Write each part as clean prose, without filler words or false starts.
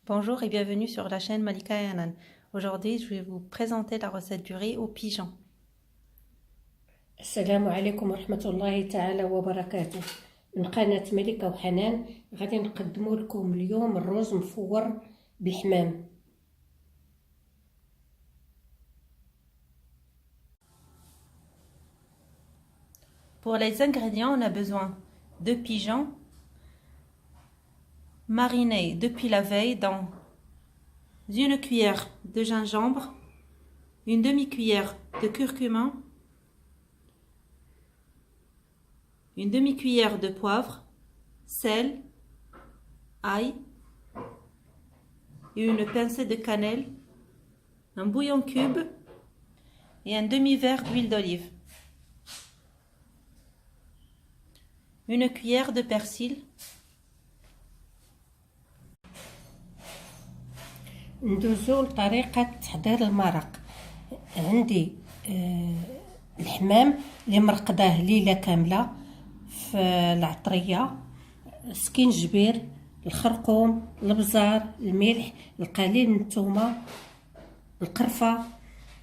Bonjour et bienvenue sur la chaîne Malika et Hanan. Aujourd'hui, je vais vous présenter la recette du riz au pigeon. السلام عليكم ورحمة الله تعالى وبركاته. من قناة ملكة وحنان غادي نقدموا لكم اليوم الرز مفور بالحمام. Pour les ingrédients, on a besoin de pigeons marinés depuis la veille dans une cuillère de gingembre, une demi-cuillère de curcuma, une demi-cuillère de poivre, sel, ail, et une pincée de cannelle, un bouillon cube et un demi-verre d'huile d'olive. Une cuillère de persil. ندوزو لطريقة تحضير المرق. عندي الحمام اللي مرقداه ليلة كاملة في العطرية، سكينجبير، الخرقوم، البزار، الملح، القليل من الثومة، القرفة،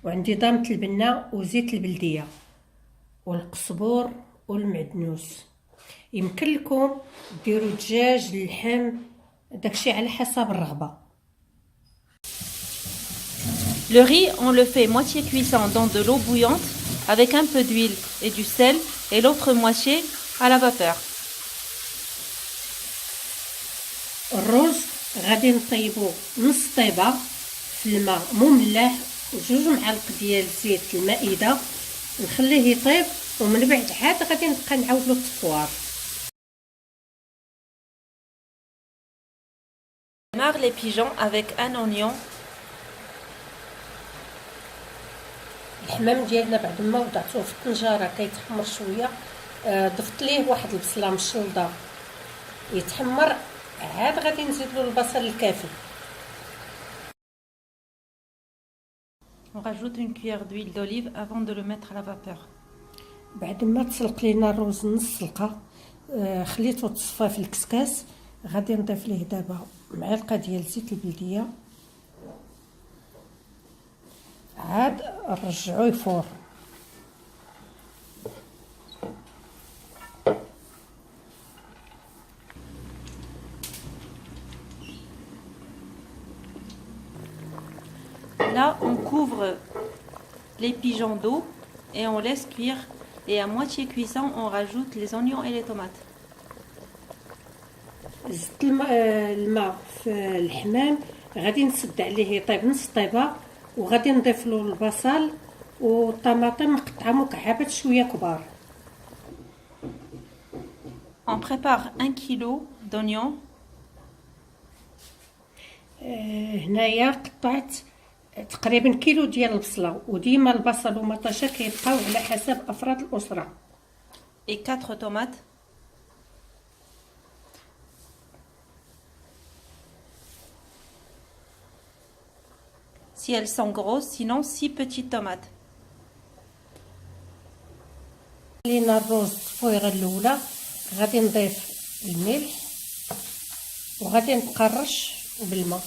وعندي ضامة البنة وزيت البلدية والقزبور والمعدنوس. يمكن لكم ديروا دجاج، اللحم، داكشي على حسب الرغبة. Le riz, on le fait moitié cuisant dans de l'eau bouillante avec un peu d'huile et du sel et l'autre moitié à la vapeur. الرز غادي نطيبو نص طيبة في الماء مملح وجوج معالق ديال زيت المائدة، نخليه يطيب ومن بعد عاد غادي نبقى نعاودلو التفوار. On démarre les pigeons avec un oignon. الحمام ديالنا بعد ما وضعتوه في الطنجرة كيتحمر شوية، ضفت ليه واحد البصلة مشلضة يتحمر، عاد غادي نزيدلو البصل الكافي. On rajoute une cuillère d'huile d'olive avant de le mettre à la vapeur. بعد ما تسلق لينا الرز نص سلقة، خليته تصفى في الكسكاس، غادي نضيف ليه دابا معلقة ديال زيت البلدية، عاد نرجعو يفور. Là, on couvre les pigeons d'eau et on laisse cuire. Et à moitié cuisant, on rajoute les oignons et les tomates. زدت الماء في الحمام، غادي نسد عليه يطيب نص طيبة، وغادي نضيف له البصل والطماطم نقطعهم مكعبات شوية كبار. On prépare 1 kg d'oignons. هنايا قطعت تقريبا كيلو ديال البصلة، وديما البصل ومطاشا كيبقاو على حسب افراد الاسره. Et 4 tomates. Si elles sont grosses, sinon 6 petites tomates. لينا الرز التفويره الاولى، غادي نضيف الملح وغادي نقرش بالماء.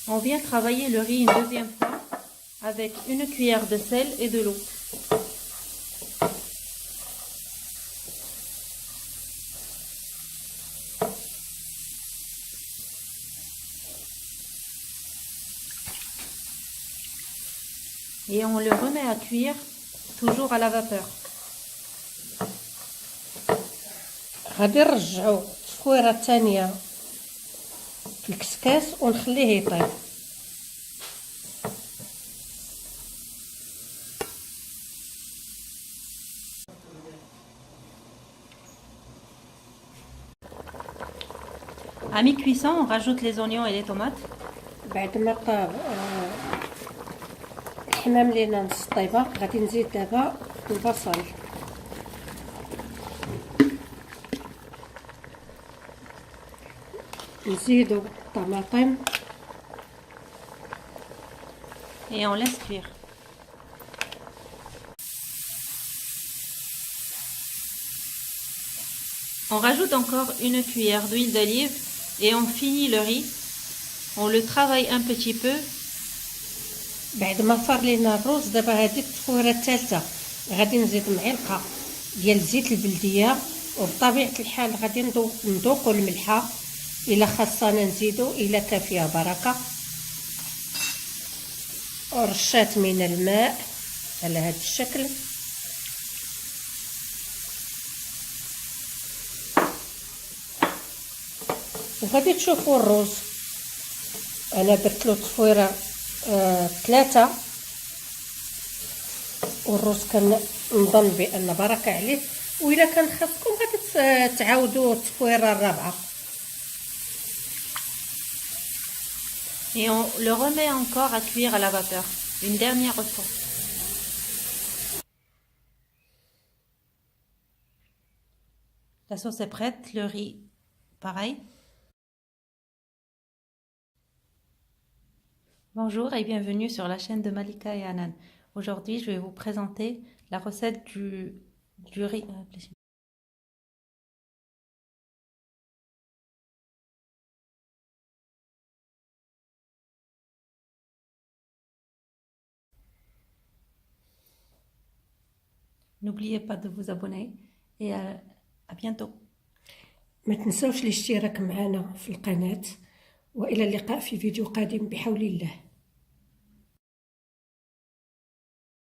On vient travailler le riz une deuxième fois avec une cuillère de sel et de l'eau. Et on le remet à cuire, toujours à la vapeur. غادي نرجعو التفويره الثانيه في الكسكاس ونخليه يطيب. À mi-cuisson, on rajoute les oignons et les tomates. بعد ما طاب الحمام لينا نص طيبه، غادي نزيد دابا البصل، نزيدو الطماطم Et on laisse cuire. On rajoute encore une cuillère d'huile d'olive et on finit le riz. On le travaille un petit peu. بعد ما فار لينا الرز دابا هذه التفويره الثالثه غادي نزيد معلقه ديال زيت البلديه وبطبيعه الحال غادي نذوقوا الملحه الا خاصنا نزيدوا الا كافيه بركه ورشات من الماء على هذا الشكل. وغادي تشوفوا الرز انا درت له تفويره ثلاثه والرز كنظن بان بركه عليه والا كان خاصكم غادي تعاودوا التفويره الرابعه. Et on le remet encore à cuire à la vapeur, une dernière fois. La sauce est prête, le riz pareil. Bonjour et bienvenue sur la chaîne de Malika et Anan. Aujourd'hui, je vais vous présenter la recette du riz. N'oubliez pas de vous abonner et à bientôt. ما تنسوش الاشتراك معنا في القناة وإلى اللقاء في فيديو قادم بحول الله.